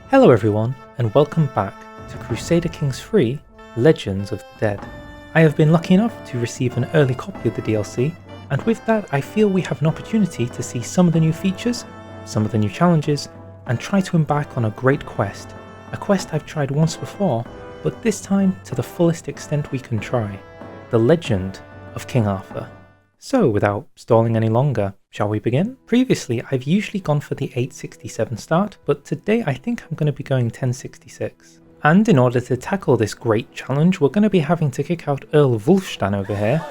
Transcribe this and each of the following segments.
Hello everyone, and welcome back to Crusader Kings 3 Legends of the Dead. I have been lucky enough to receive an early copy of the DLC, and with that I feel we have an opportunity to see some of the new features, some of the new challenges, and try to embark on a great quest. A quest I've tried once before, but this time to the fullest extent we can try. The Legend of King Arthur. So without stalling any longer, shall we begin? Previously I've usually gone for the 867 start, but today I think I'm going to be going 1066. And in order to tackle this great challenge, we're going to be having to kick out Earl Wulfstan over here.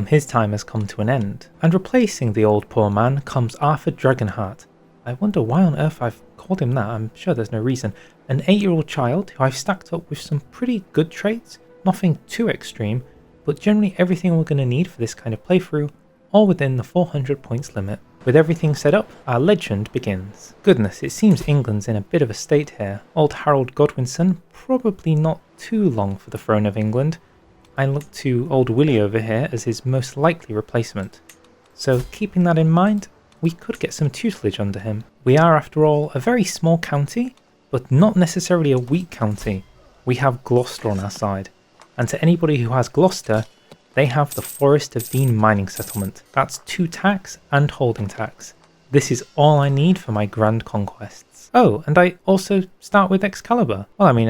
His time has come to an end. And replacing the old poor man comes Arthur Dragonheart. I wonder why on earth I've called him that, I'm sure there's no reason. An 8-year-old child who I've stacked up with some pretty good traits, nothing too extreme, but generally everything we're going to need for this kind of playthrough, all within the 400 points limit. With everything set up, our legend begins. Goodness, it seems England's in a bit of a state here. Old Harold Godwinson, probably not too long for the throne of England. I look to old Willie over here as his most likely replacement. So keeping that in mind, we could get some tutelage under him. We are after all a very small county, but not necessarily a weak county. We have Gloucester on our side. And to anybody who has Gloucester, they have the Forest of Dean mining settlement. That's 2 tax and holding tax. This is all I need for my grand conquests. Oh, and I also start with Excalibur. Well, I mean,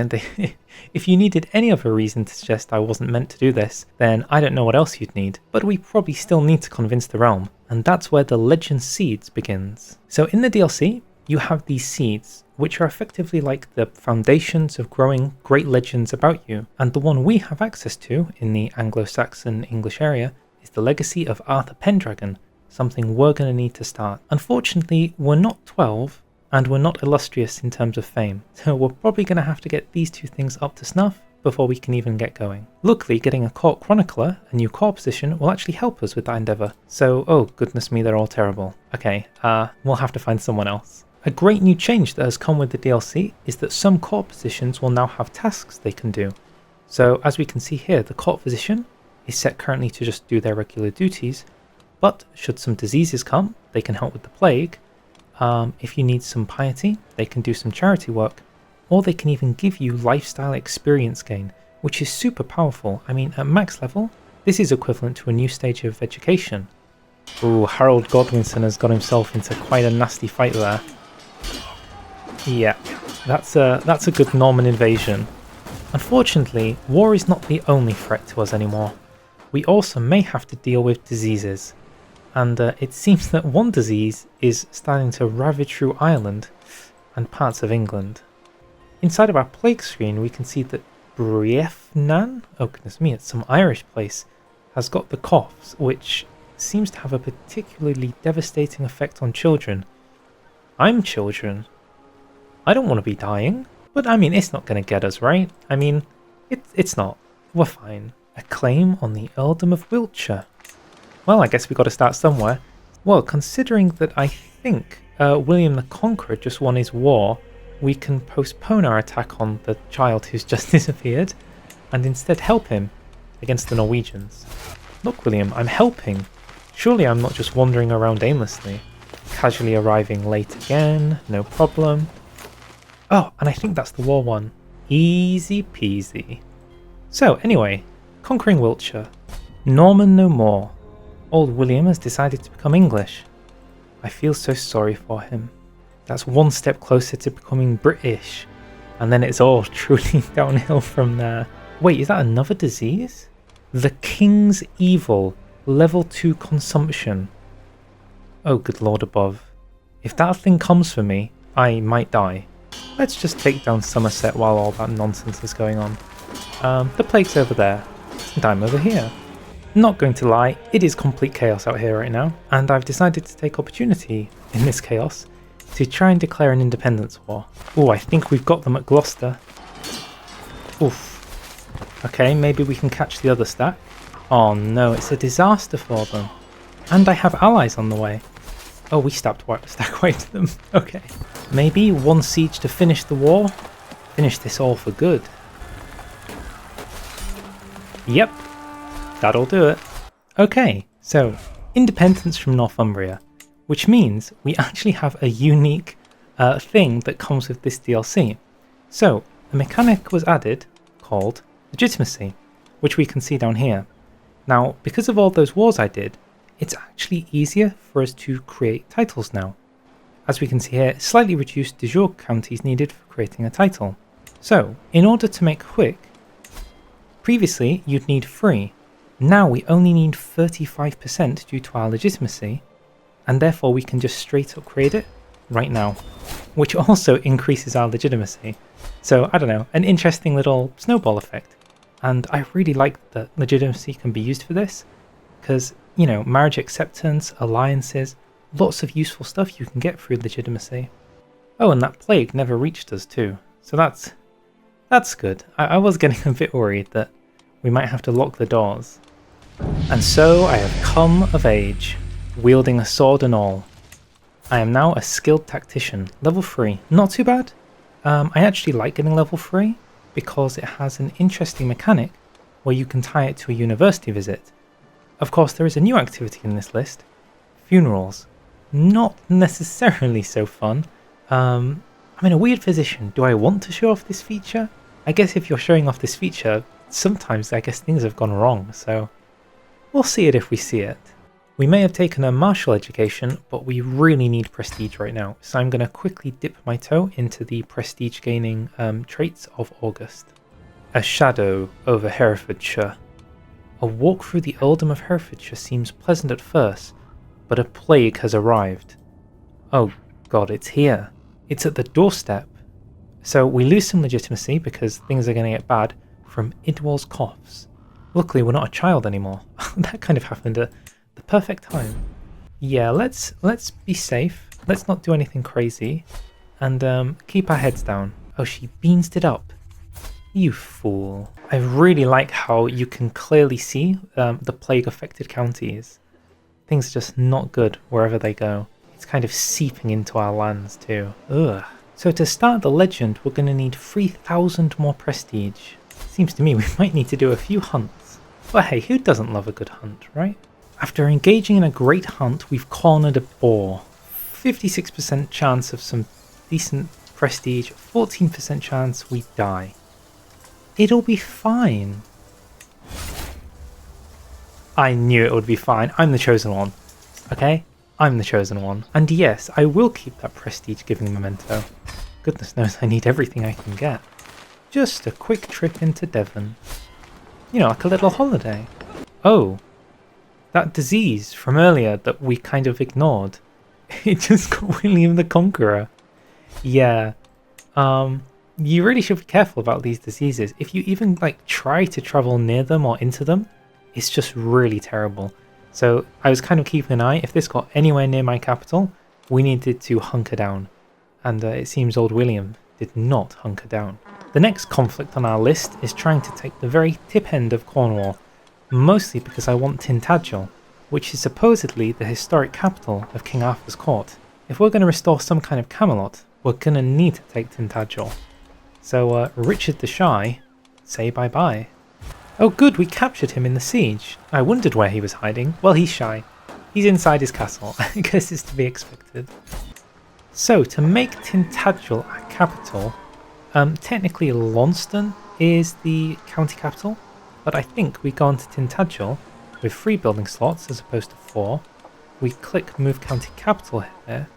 if you needed any other reason to suggest I wasn't meant to do this, then I don't know what else you'd need. But we probably still need to convince the realm, and that's where the Legend Seeds begins. So in the DLC, you have these seeds, which are effectively like the foundations of growing great legends about you, and the one we have access to in the Anglo-Saxon English area is the legacy of Arthur Pendragon, something we're going to need to start. Unfortunately, we're not 12, and we're not illustrious in terms of fame, so we're probably going to have to get these 2 things up to snuff before we can even get going. Luckily, getting a court chronicler, a new core position, will actually help us with that endeavour. So, oh goodness me, they're all terrible. Okay, we'll have to find someone else. A great new change that has come with the DLC is that some court positions will now have tasks they can do. So as we can see here, the court position is set currently to just do their regular duties, but should some diseases come, they can help with the plague. If you need some piety, they can do some charity work, or they can even give you lifestyle experience gain, which is super powerful. I mean, at max level, this is equivalent to a new stage of education. Ooh, Harold Godwinson has got himself into quite a nasty fight there. Yeah, that's a good Norman invasion. Unfortunately, war is not the only threat to us anymore. We also may have to deal with diseases, and it seems that one disease is starting to ravage through Ireland and parts of England. Inside of our plague screen we can see that Britannia, oh goodness me, it's some Irish place, has got the coughs, which seems to have a particularly devastating effect on children. I'm children. I don't want to be dying, but I mean, it's not going to get us, right? I mean, it's not. We're fine. A claim on the Earldom of Wiltshire. Well, I guess we got to start somewhere. Well, considering that I think William the Conqueror just won his war, we can postpone our attack on the child who's just disappeared, and instead help him against the Norwegians. Look, William, I'm helping. Surely I'm not just wandering around aimlessly. Casually arriving late again, no problem. Oh, and I think that's the war one. Easy peasy. So anyway, conquering Wiltshire. Norman no more. Old William has decided to become English. I feel so sorry for him. That's one step closer to becoming British. And then it's all truly downhill from there. Wait, is that another disease? The King's Evil. Level 2 consumption. Oh good lord above. If that thing comes for me, I might die. Let's just take down Somerset while all that nonsense is going on. The plague's over there, and I'm over here. Not going to lie, it is complete chaos out here right now, and I've decided to take opportunity in this chaos to try and declare an independence war. Oh, I think we've got them at Gloucester. Oof. Okay, maybe we can catch the other stack. Oh no, it's a disaster for them. And I have allies on the way. Oh, we stack away to them. Okay. Maybe one siege to finish the war. Finish this all for good. Yep. That'll do it. Okay, so independence from Northumbria. which means we actually have a unique thing that comes with this DLC. So a mechanic was added called legitimacy, which we can see down here. Now, because of all those wars I did, it's actually easier for us to create titles now. As we can see here, slightly reduced de jure counties needed for creating a title. So, in order to make quick, previously you'd need 3. Now we only need 35% due to our legitimacy, and therefore we can just straight up create it right now, which also increases our legitimacy. So, I don't know, an interesting little snowball effect. And I really like that legitimacy can be used for this, because, you know, marriage acceptance, alliances, lots of useful stuff you can get through legitimacy. Oh, and that plague never reached us too, so that's good. I was getting a bit worried that we might have to lock the doors. And so I have come of age, wielding a sword and all. I am now a skilled tactician, level 3. Not too bad. I actually like getting level 3 because it has an interesting mechanic where you can tie it to a university visit. Of course, there is a new activity in this list, funerals. Not necessarily so fun. I'm in a weird position. Do I want to show off this feature? I guess if you're showing off this feature, sometimes I guess things have gone wrong, so we'll see it if we see it. We may have taken a martial education, but we really need prestige right now, so I'm going to quickly dip my toe into the prestige gaining traits of August. A shadow over Herefordshire. A walk through the earldom of Herefordshire seems pleasant at first, but a plague has arrived. Oh god, it's here. It's at the doorstep. So we lose some legitimacy because things are going to get bad from Idwal's coughs. Luckily we're not a child anymore. That kind of happened at the perfect time. Yeah, let's be safe. Let's not do anything crazy. And keep our heads down. Oh, she beansed it up. You fool. I really like how you can clearly see the plague affected counties. Things are just not good wherever they go. It's kind of seeping into our lands too. Ugh. So to start the legend, we're going to need 3,000 more prestige. Seems to me we might need to do a few hunts. But hey, who doesn't love a good hunt, right? After engaging in a great hunt, we've cornered a boar. 56% chance of some decent prestige, 14% chance we die. It'll be fine. I knew it would be fine. I'm the chosen one. Okay? I'm the chosen one. And yes, I will keep that prestige giving memento. Goodness knows I need everything I can get. Just a quick trip into Devon. You know, like a little holiday. Oh. That disease from earlier that we kind of ignored. It just got William the Conqueror. Yeah. You really should be careful about these diseases. If you even like try to travel near them or into them, it's just really terrible. So I was kind of keeping an eye. If this got anywhere near my capital, we needed to hunker down. And it seems old William did not hunker down. The next conflict on our list is trying to take the very tip end of Cornwall, mostly because I want Tintagel, which is supposedly the historic capital of King Arthur's court. If we're going to restore some kind of Camelot, we're going to need to take Tintagel. So Richard the Shy, say bye-bye. Oh good, we captured him in the siege. I wondered where he was hiding. Well, he's shy. He's inside his castle. I guess it's to be expected. So, to make Tintagel our capital, technically Launceston is the county capital, but I think we go into Tintagel with 3 building slots as opposed to 4. We click move county capital here,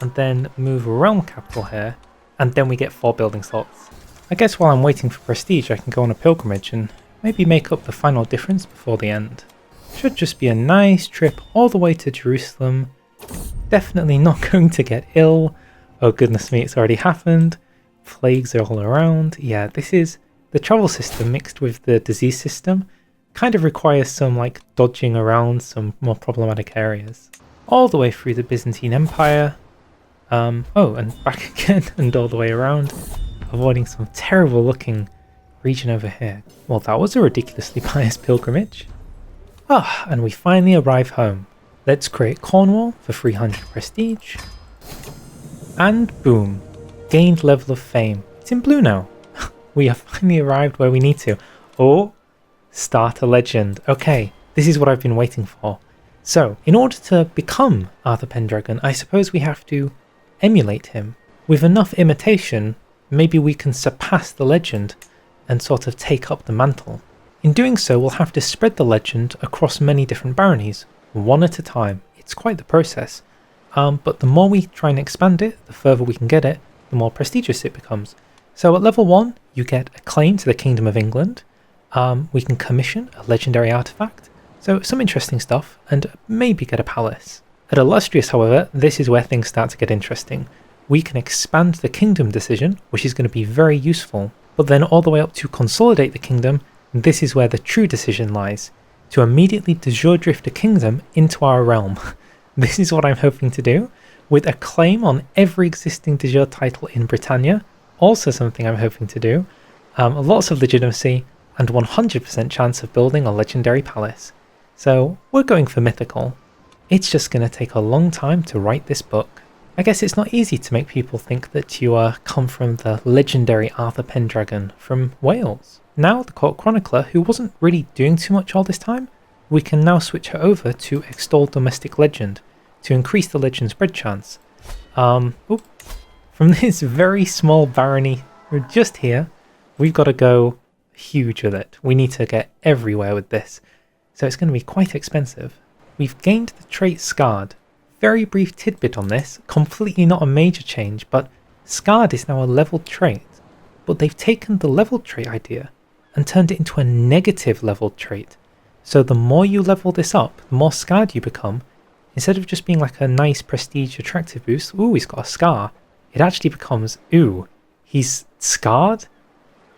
and then move realm capital here, and then we get 4 building slots. I guess while I'm waiting for prestige I can go on a pilgrimage and maybe make up the final difference before the end. Should just be a nice trip all the way to Jerusalem. Definitely not going to get ill. Oh goodness me, it's already happened. Plagues are all around. Yeah, this is the travel system mixed with the disease system. Kind of requires some like dodging around some more problematic areas. All the way through the Byzantine Empire. Oh, and back again and all the way around. Avoiding some terrible looking region over here. Well, that was a ridiculously pious pilgrimage. Ah, and we finally arrive home. Let's create Cornwall for 300 prestige. And boom, gained level of fame. It's in blue now. We have finally arrived where we need to. Oh, start a legend. Okay, this is what I've been waiting for. So, in order to become Arthur Pendragon, I suppose we have to emulate him. With enough imitation, maybe we can surpass the legend and sort of take up the mantle. In doing so, we'll have to spread the legend across many different baronies, one at a time. It's quite the process. But the more we try and expand it, the further we can get it, the more prestigious it becomes. So at level 1, you get a claim to the Kingdom of England. We can commission a legendary artifact. So some interesting stuff, and maybe get a palace. At Illustrious, however, this is where things start to get interesting. We can expand the kingdom decision, which is going to be very useful. But then all the way up to consolidate the kingdom, this is where the true decision lies. To immediately de jure drift a kingdom into our realm. This is what I'm hoping to do, with a claim on every existing de jure title in Britannia, also something I'm hoping to do, lots of legitimacy, and 100% chance of building a legendary palace. So we're going for mythical. It's just going to take a long time to write this book. I guess it's not easy to make people think that you come from the legendary Arthur Pendragon from Wales. Now the court chronicler, who wasn't really doing too much all this time, we can now switch her over to extol domestic legend to increase the legend spread chance. From this very small barony just here, we've got to go huge with it. We need to get everywhere with this. So it's going to be quite expensive. We've gained the trait Scarred. Very brief tidbit on this, completely not a major change, but Scarred is now a leveled trait. But they've taken the leveled trait idea and turned it into a negative leveled trait. So the more you level this up, the more scarred you become. Instead of just being like a nice prestige attractive boost, ooh, he's got a scar, it actually becomes, ooh, he's scarred,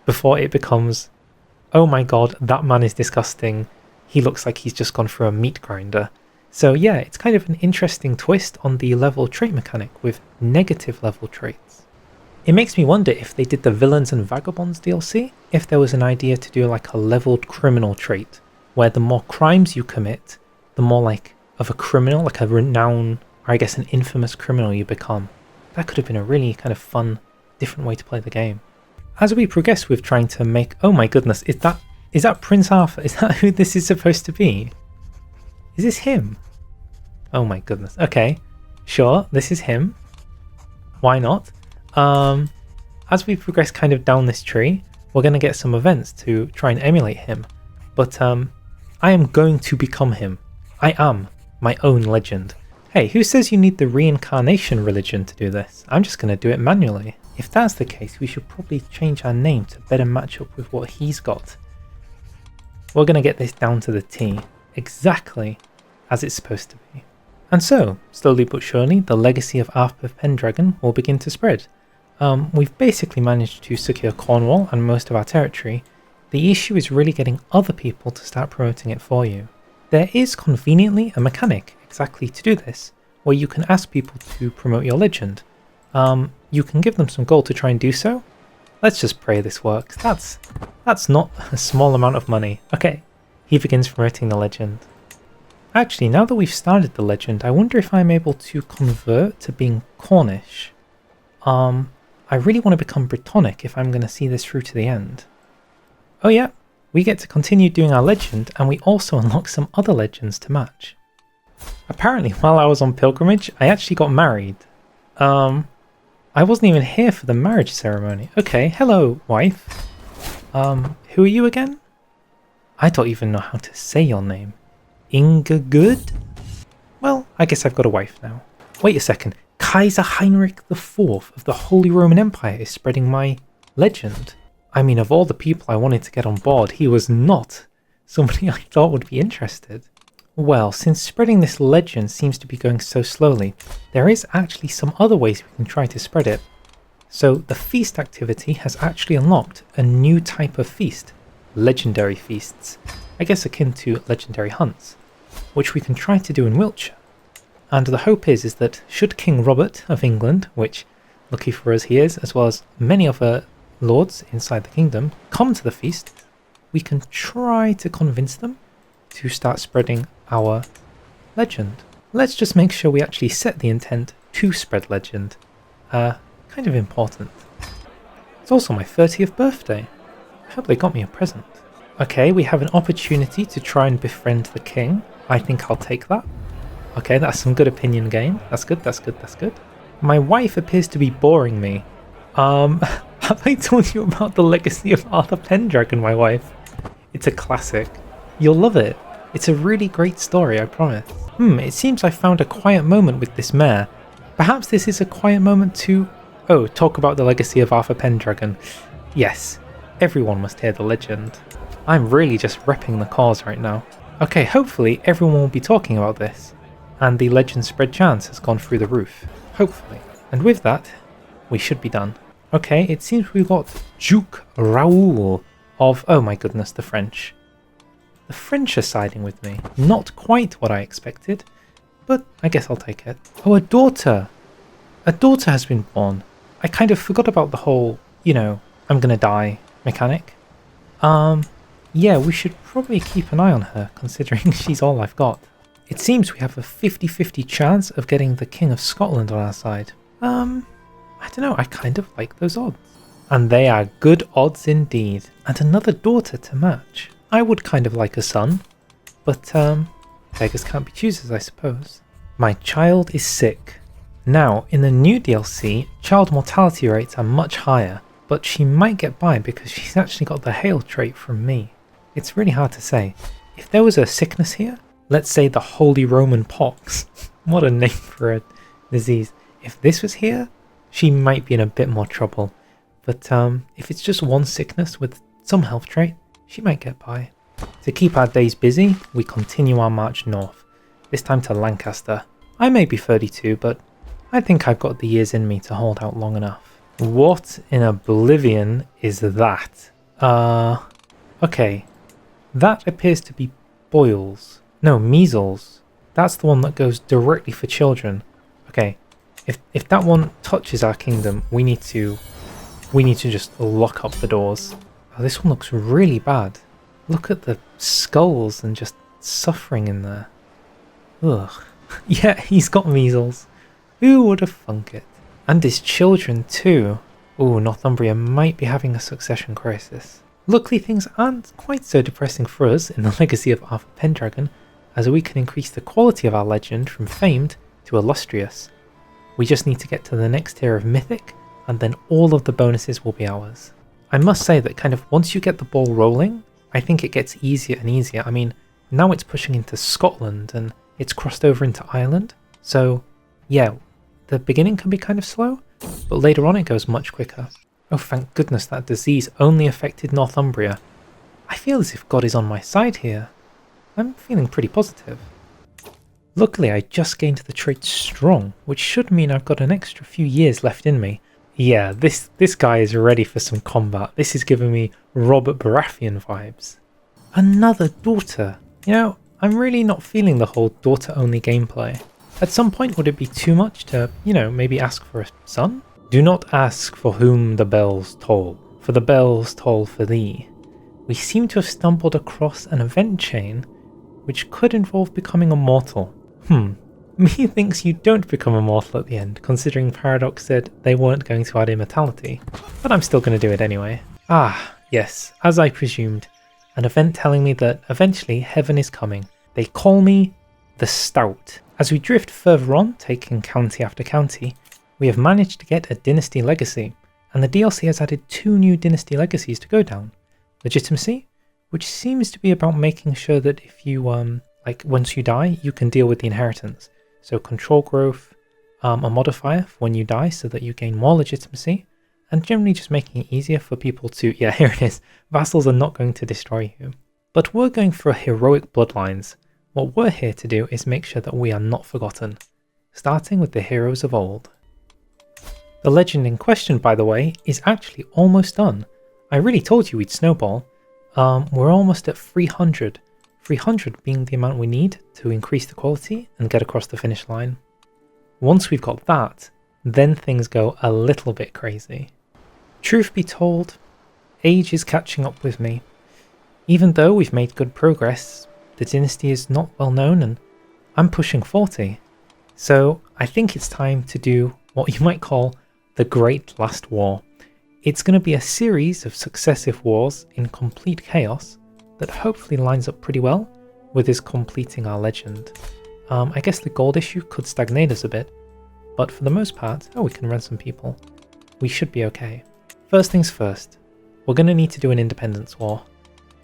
before it becomes, oh my god, that man is disgusting, he looks like he's just gone through a meat grinder. So yeah, it's kind of an interesting twist on the level trait mechanic with negative level traits. It makes me wonder if they did the Villains and Vagabonds DLC, if there was an idea to do like a leveled criminal trait, where the more crimes you commit, the more like of a criminal, like a renowned, or I guess an infamous criminal you become. That could have been a really kind of fun, different way to play the game. As we progress with trying to make, oh my goodness, is that Prince Arthur? Is that who this is supposed to be? Is this him? Oh my goodness. Okay, sure, this is him. Why not? As we progress kind of down this tree, we're going to get some events to try and emulate him. But I am going to become him. I am my own legend. Hey, who says you need the reincarnation religion to do this? I'm just going to do it manually. If that's the case, we should probably change our name to better match up with what he's got. We're going to get this down to the T, exactly as it's supposed to be. And so, slowly but surely, the legacy of Arthur Pendragon will begin to spread. We've basically managed to secure Cornwall and most of our territory. The issue is really getting other people to start promoting it for you. There is conveniently a mechanic exactly to do this, where you can ask people to promote your legend. You can give them some gold to try and do so. Let's just pray this works. That's not a small amount of money. Okay, he begins promoting the legend. Actually, now that we've started the legend, I wonder if I'm able to convert to being Cornish. I really want to become Britannic if I'm going to see this through to the end. Oh yeah, we get to continue doing our legend, and we also unlock some other legends to match. Apparently, while I was on pilgrimage, I actually got married. I wasn't even here for the marriage ceremony. Okay, hello, wife. Who are you again? I don't even know how to say your name. Inga Good? Well, I guess I've got a wife now. Wait a second. Kaiser Heinrich IV of the Holy Roman Empire is spreading my legend. I mean, of all the people I wanted to get on board, he was not somebody I thought would be interested. Well, since spreading this legend seems to be going so slowly, there is actually some other ways we can try to spread it. So the feast activity has actually unlocked a new type of feast, legendary feasts, I guess akin to legendary hunts, which we can try to do in Wiltshire. And the hope is that should King Robert of England, which lucky for us he is, as well as many other lords inside the kingdom, come to the feast, we can try to convince them to start spreading our legend. Let's just make sure we actually set the intent to spread legend. Kind of important. It's also my 30th birthday. I hope they got me a present. Okay, we have an opportunity to try and befriend the king. I think I'll take that. Okay, that's some good opinion gain. That's good, that's good, that's good. My wife appears to be boring me. Have I told you about the legacy of Arthur Pendragon, my wife? It's a classic. You'll love it. It's a really great story, I promise. It seems I found a quiet moment with this mare. Perhaps this is a quiet moment to... Oh, talk about the legacy of Arthur Pendragon. Yes, everyone must hear the legend. I'm really just repping the cause right now. Okay, hopefully everyone will be talking about this, and the legend spread chance has gone through the roof. Hopefully. And with that, we should be done. Okay, it seems we've got Duke Raoul of... Oh my goodness, the French. The French are siding with me. Not quite what I expected, but I guess I'll take it. Oh, a daughter! A daughter has been born. I kind of forgot about the whole, you know, I'm gonna die mechanic. Yeah, we should probably keep an eye on her, considering she's all I've got. It seems we have a 50-50 chance of getting the King of Scotland on our side. I don't know, I kind of like those odds. And they are good odds indeed. And another daughter to match. I would kind of like a son, but beggars can't be choosers, I suppose. My child is sick. Now, in the new DLC, child mortality rates are much higher, but she might get by because she's actually got the hail trait from me. It's really hard to say. If there was a sickness here, let's say the Holy Roman Pox, what a name for a disease. If this was here, she might be in a bit more trouble. But if it's just one sickness with some health trait, she might get by. To keep our days busy, we continue our march north, this time to Lancaster. I may be 32, but I think I've got the years in me to hold out long enough. What in oblivion is that? Okay. That appears to be boils. No, measles. That's the one that goes directly for children. Okay. If that one touches our kingdom, we need to just lock up the doors. Oh, this one looks really bad. Look at the skulls and just suffering in there. Ugh. Yeah, he's got measles. Who would have thunk it? And his children too. Ooh, Northumbria might be having a succession crisis. Luckily things aren't quite so depressing for us in the legacy of Arthur Pendragon, as we can increase the quality of our legend from famed to illustrious. We just need to get to the next tier of mythic, and then all of the bonuses will be ours. I must say that kind of once you get the ball rolling, I think it gets easier and easier. I mean, now it's pushing into Scotland and it's crossed over into Ireland, so yeah, the beginning can be kind of slow, but later on it goes much quicker. Oh, thank goodness that disease only affected Northumbria. I feel as if God is on my side here. I'm feeling pretty positive. Luckily I just gained the trait Strong, which should mean I've got an extra few years left in me. Yeah, this guy is ready for some combat. This is giving me Robert Baratheon vibes. Another daughter. You know, I'm really not feeling the whole daughter-only gameplay. At some point, would it be too much to, you know, maybe ask for a son? Do not ask for whom the bells toll, for the bells toll for thee. We seem to have stumbled across an event chain which could involve becoming immortal. Methinks you don't become immortal at the end, considering Paradox said they weren't going to add immortality. But I'm still going to do it anyway. Ah, yes, as I presumed. An event telling me that eventually heaven is coming. They call me the Stout. As we drift further on, taking county after county, we have managed to get a dynasty legacy, and the DLC has added 2 new dynasty legacies to go down. Legitimacy, which seems to be about making sure that if you, like once you die, you can deal with the inheritance. So control growth, a modifier for when you die so that you gain more legitimacy, and generally just making it easier for people to, yeah, here it is, vassals are not going to destroy you. But we're going for heroic bloodlines. What we're here to do is make sure that we are not forgotten, starting with the heroes of old. The legend in question, by the way, is actually almost done. I really told you we'd snowball. We're almost at 300. 300 being the amount we need to increase the quality and get across the finish line. Once we've got that, then things go a little bit crazy. Truth be told, age is catching up with me. Even though we've made good progress, the dynasty is not well known and I'm pushing 40. So I think it's time to do what you might call the Great Last War. It's going to be a series of successive wars in complete chaos that hopefully lines up pretty well with us completing our legend. I guess the gold issue could stagnate us a bit, but for the most part, we can run some people. We should be okay. First things first, we're going to need to do an independence war.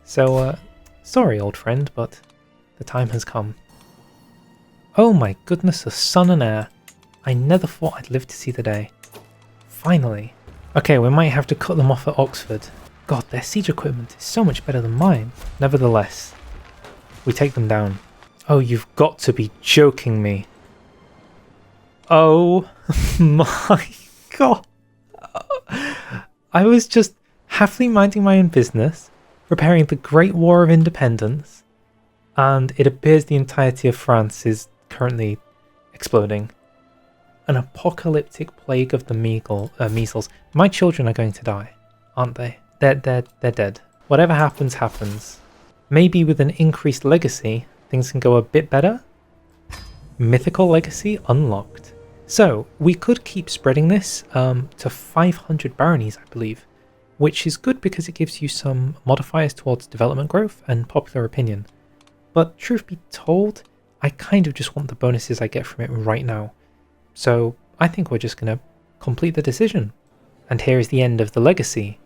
So, sorry old friend, but the time has come. Oh my goodness, a son and heir. I never thought I'd live to see the day. Finally. Okay, we might have to cut them off at Oxford. God, their siege equipment is so much better than mine. Nevertheless, we take them down. Oh, you've got to be joking me. Oh my god. I was just happily minding my own business, preparing the Great War of Independence, and it appears the entirety of France is currently exploding. An apocalyptic plague of the measles. My children are going to die, aren't they? They're dead. Whatever happens, happens. Maybe with an increased legacy, things can go a bit better? Mythical legacy unlocked. So, we could keep spreading this to 500 baronies, I believe, which is good because it gives you some modifiers towards development growth and popular opinion. But truth be told, I kind of just want the bonuses I get from it right now. So, I think we're just going to complete the decision. And here is the end of the legacy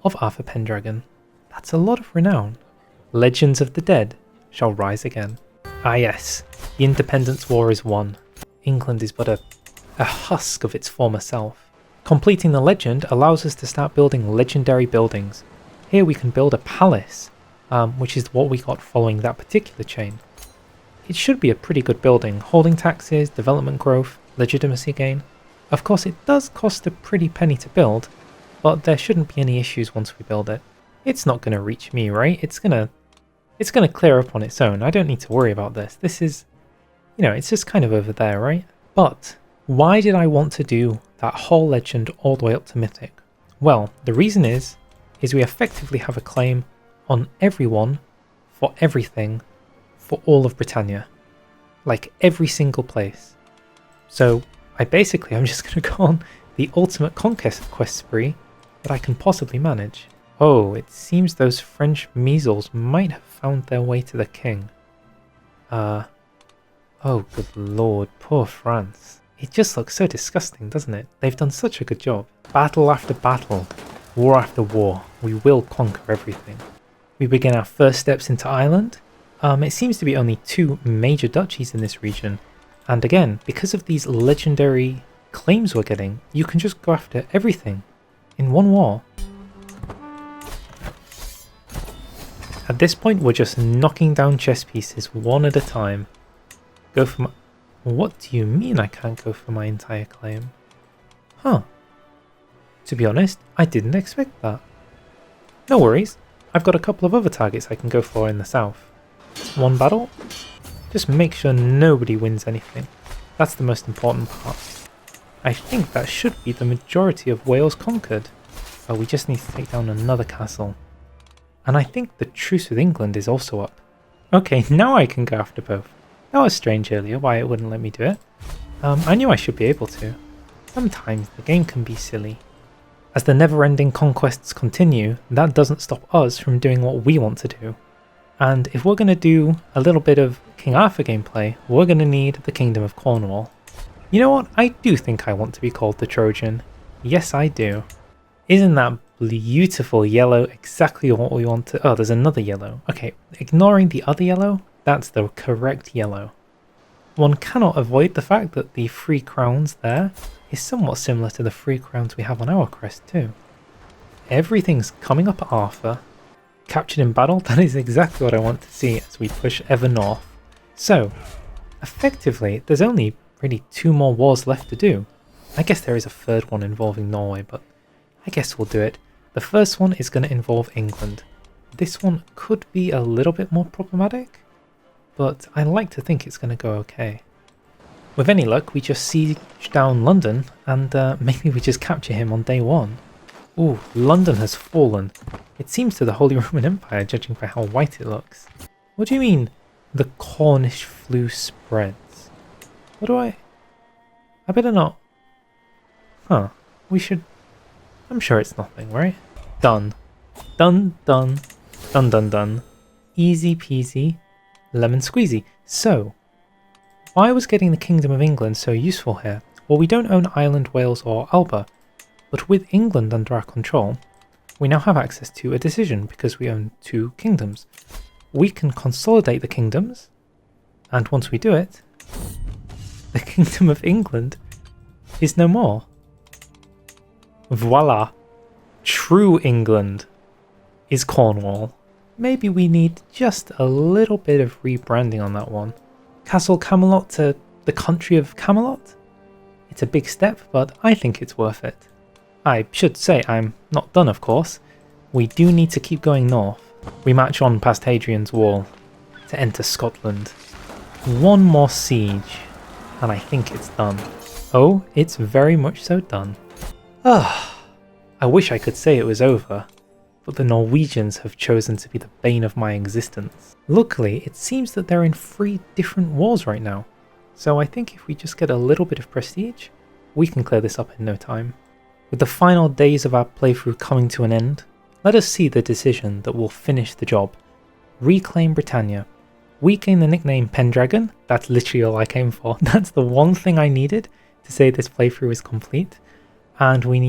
of Arthur Pendragon. That's a lot of renown. Legends of the dead shall rise again. Ah yes, the Independence War is won. England is but a husk of its former self. Completing the legend allows us to start building legendary buildings. Here we can build a palace, which is what we got following that particular chain. It should be a pretty good building, holding taxes, development growth, legitimacy gain. Of course it does cost a pretty penny to build, but there shouldn't be any issues once we build it. It's not going to reach me, right? It's gonna clear up on its own. I don't need to worry about this. This is, it's just kind of over there, right? But why did I want to do that whole legend all the way up to Mythic? Well, the reason is we effectively have a claim on everyone, for everything, for all of Britannia. Like every single place. So I'm just going to go on the ultimate conquest quest spree that I can possibly manage. Oh, it seems those French measles might have found their way to the king. Oh good lord, poor France. It just looks so disgusting, doesn't it? They've done such a good job. Battle after battle, war after war, we will conquer everything. We begin our first steps into Ireland. It seems to be only 2 major duchies in this region. And again, because of these legendary claims we're getting, you can just go after everything in one war. At this point, we're just knocking down chess pieces one at a time. Go for my... What do you mean I can't go for my entire claim? Huh. To be honest, I didn't expect that. No worries, I've got a couple of other targets I can go for in the south. One battle? Just make sure nobody wins anything. That's the most important part. I think that should be the majority of Wales conquered. Oh, we just need to take down another castle. And I think the truce with England is also up. Okay, now I can go after both. That was strange earlier, why it wouldn't let me do it. I knew I should be able to. Sometimes the game can be silly. As the never-ending conquests continue, that doesn't stop us from doing what we want to do. And if we're going to do a little bit of King Arthur gameplay, we're going to need the Kingdom of Cornwall. You know what? I do think I want to be called the Trojan. Yes, I do. Isn't that beautiful yellow exactly what we want to... Oh, there's another yellow. Okay, ignoring the other yellow, that's the correct yellow. One cannot avoid the fact that the 3 crowns there is somewhat similar to the 3 crowns we have on our crest too. Everything's coming up at Arthur. Captured in battle, that is exactly what I want to see as we push ever north. So, effectively, there's only really 2 more wars left to do. I guess there is a 3rd one involving Norway, but I guess we'll do it. The first one is going to involve England. This one could be a little bit more problematic, but I like to think it's going to go okay. With any luck, we just siege down London, and maybe we just capture him on day 1. Ooh, London has fallen. It seems to the Holy Roman Empire, judging by how white it looks. What do you mean, the Cornish flu spreads? What do I better not... Huh, we should... I'm sure it's nothing, right? Done. Done, done, done, done, done. Easy peasy, lemon squeezy. So, why was getting the Kingdom of England so useful here? Well, we don't own Ireland, Wales or Alba, But with England under our control, we now have access to a decision because we own 2 kingdoms. We can consolidate the kingdoms, and once we do it, the Kingdom of England is no more. Voila! True England is Cornwall. Maybe we need just a little bit of rebranding on that one. Castle Camelot to the country of Camelot? It's a big step, but I think it's worth it. I should say I'm not done, of course. We do need to keep going north. We march on past Hadrian's Wall to enter Scotland. One more siege, and I think it's done. Oh, it's very much so done. I wish I could say it was over, but the Norwegians have chosen to be the bane of my existence. Luckily, it seems that they're in 3 different wars right now, so I think if we just get a little bit of prestige, we can clear this up in no time. With the final days of our playthrough coming to an end, let us see the decision that will finish the job. Reclaim Britannia. We gain the nickname Pendragon. That's literally all I came for. That's the one thing I needed to say this playthrough is complete. And we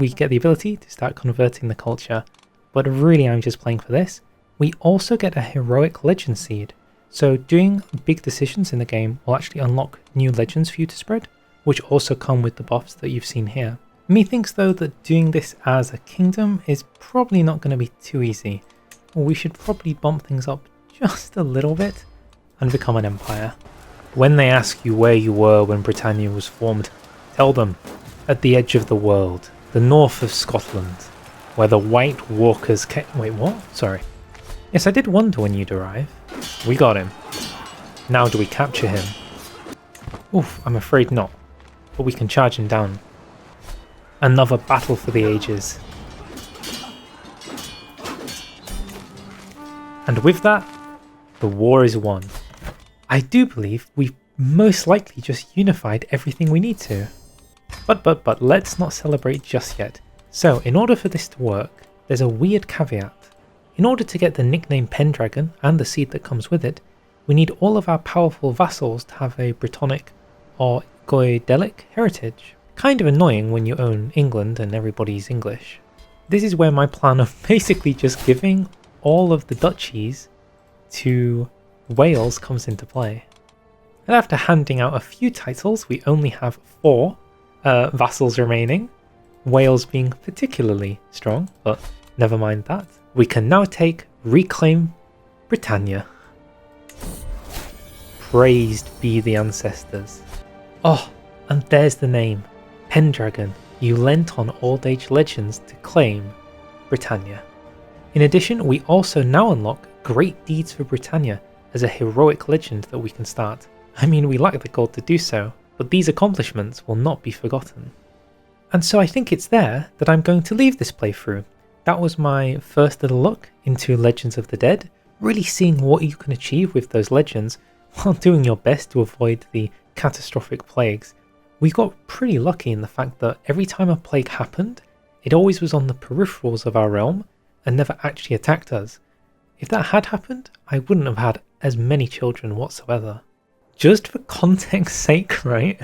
get the ability to start converting the culture. But really I'm just playing for this. We also get a heroic legend seed. So doing big decisions in the game will actually unlock new legends for you to spread, which also come with the buffs that you've seen here. Methinks though that doing this as a kingdom is probably not going to be too easy. We should probably bump things up just a little bit and become an empire. When they ask you where you were when Britannia was formed, tell them, at the edge of the world, the north of Scotland, where the White Walkers came— wait, what? Sorry. Yes, I did wonder when you'd arrive. We got him. Now do we capture him? Oof, I'm afraid not. But we can charge him down. Another battle for the ages. And with that, the war is won. I do believe we've most likely just unified everything we need to. But let's not celebrate just yet. So in order for this to work, there's a weird caveat. In order to get the nickname Pendragon and the seed that comes with it, we need all of our powerful vassals to have a Brittonic or Goidelic heritage. Kind of annoying when you own England and everybody's English. This is where my plan of basically just giving all of the duchies to Wales comes into play. And after handing out a few titles, we only have 4 vassals remaining, Wales being particularly strong, but never mind that. We can now reclaim Britannia. Praised be the ancestors. Oh, and there's the name. Pendragon. You lent on Old Age Legends to claim Britannia. In addition, we also now unlock Great Deeds for Britannia as a heroic legend that we can start. I mean, we lack the gold to do so, but these accomplishments will not be forgotten. And so I think it's there that I'm going to leave this playthrough. That was my first little look into Legends of the Dead, really seeing what you can achieve with those legends while doing your best to avoid the catastrophic plagues. We got pretty lucky in the fact that every time a plague happened, it always was on the peripherals of our realm and never actually attacked us. If that had happened, I wouldn't have had as many children whatsoever. Just for context's sake, right?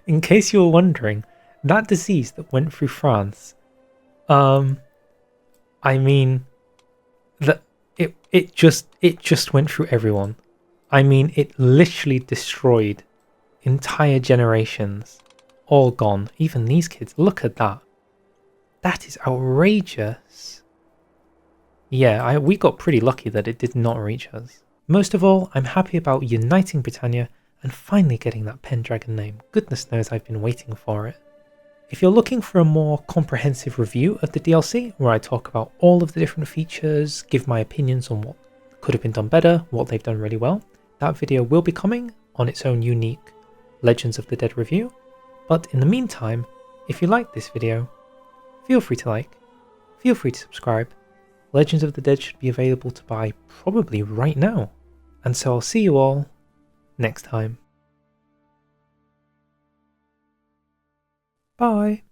In case you were wondering, that disease that went through France, I mean, that it just went through everyone. I mean, it literally destroyed entire generations. All gone. Even these kids. Look at that. That is outrageous. Yeah, we got pretty lucky that it did not reach us. Most of all, I'm happy about uniting Britannia and finally getting that Pendragon name. Goodness knows I've been waiting for it. If you're looking for a more comprehensive review of the DLC, where I talk about all of the different features, give my opinions on what could have been done better, what they've done really well, that video will be coming on its own unique Legends of the Dead review. But in the meantime, if you liked this video, feel free to like, feel free to subscribe. Legends of the Dead should be available to buy probably right now. And so I'll see you all next time. Bye.